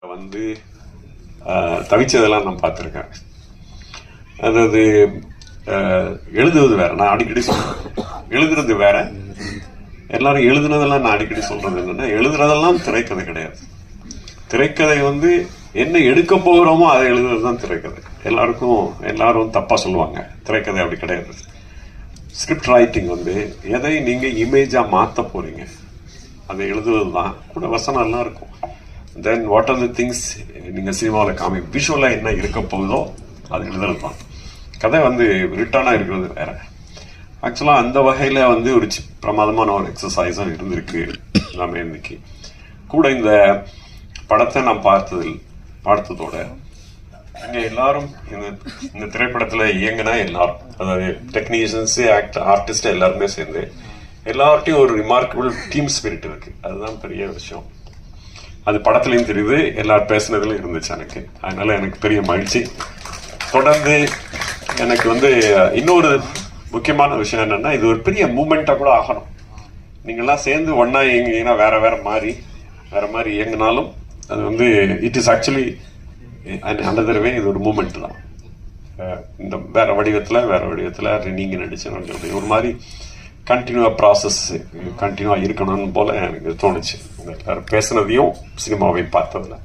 வந்து தவிச்சதெல்லாம் நான் பார்த்துருக்கேன். அதாவது எழுதுவது வேற, நான் அடிக்கடி சொல்றேன். எழுதுறது வேற. எல்லாரும் எழுதுனதெல்லாம் நான் அடிக்கடி சொல்றது என்னன்னா, எழுதுறதெல்லாம் திரைக்கதை கிடையாது. திரைக்கதை வந்து என்ன எடுக்க போகிறோமோ அதை எழுதுறது தான் திரைக்கதை. எல்லாரும் தப்பா சொல்லுவாங்க. திரைக்கதை அப்படி கிடையாது. ஸ்கிரிப்ட் ரைட்டிங் வந்து எதை நீங்க இமேஜா மாத்த போறீங்க அதை எழுதுவது தான். கூட வசனம் எல்லாம் இருக்கும். Then what are the things நீங்க சினிமாவில் விஷுவலா என்ன இருக்க போகுதோ அது எழுதுறது தான். கதை வந்து ரிட்டர்னா இருக்கிறது வேற. ஆக்சுவலா அந்த வகையில வந்து ஒரு பிரமாதமான ஒரு எக்ஸசைஸும் இருந்திருக்கு எல்லாமே. இன்னைக்கு கூட இந்த படத்தை நான் பார்த்ததோட இங்க எல்லாரும் இந்த திரைப்படத்துல இயங்கினா எல்லாரும், அதாவது டெக்னீஷியன்ஸ், ஆர்டிஸ்ட் எல்லாருமே சேர்ந்து எல்லார்ட்டையும் ஒரு ரிமார்க்கபிள் டீம் ஸ்பிரிட் இருக்கு. அதுதான் பெரிய விஷயம். அது படத்துலயும் தெரியுது, எல்லாரும் பேசுனதுல இருந்துச்சு எனக்கு. அதனால எனக்கு பெரிய மகிழ்ச்சி. தொடர்ந்து எனக்கு வந்து இன்னொரு முக்கியமான விஷயம் என்னன்னா, இது ஒரு பெரிய மூமெண்டா கூட ஆகணும். நீங்கெல்லாம் சேர்ந்து ஒன்னா இயங்கினீங்கன்னா வேற மாதிரி இயங்கினாலும் அது வந்து it is actually another way. இது ஒரு மூமெண்ட் தான். இந்த வேற வடிவத்துல நீங்க நடிச்சு ஒரு மாதிரி கண்டினியூவா ப்ராசஸ் கண்டினியூவா இருக்கணும்னு போல எனக்கு தோணுச்சு எல்லாரும் பேசுனதையும் சினிமாவையும் பார்த்ததுல.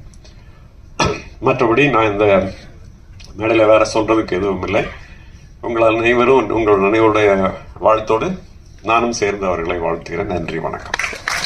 மற்றபடி நான் இந்த மேடையில வேற சொல்றதுக்கு எதுவும் இல்லை. உங்கள் அனைவரும் உங்கள் நினைவுடைய வாழ்த்தோடு நானும் சேர்ந்து அவர்களை வாழ்த்துகிறேன். நன்றி, வணக்கம்.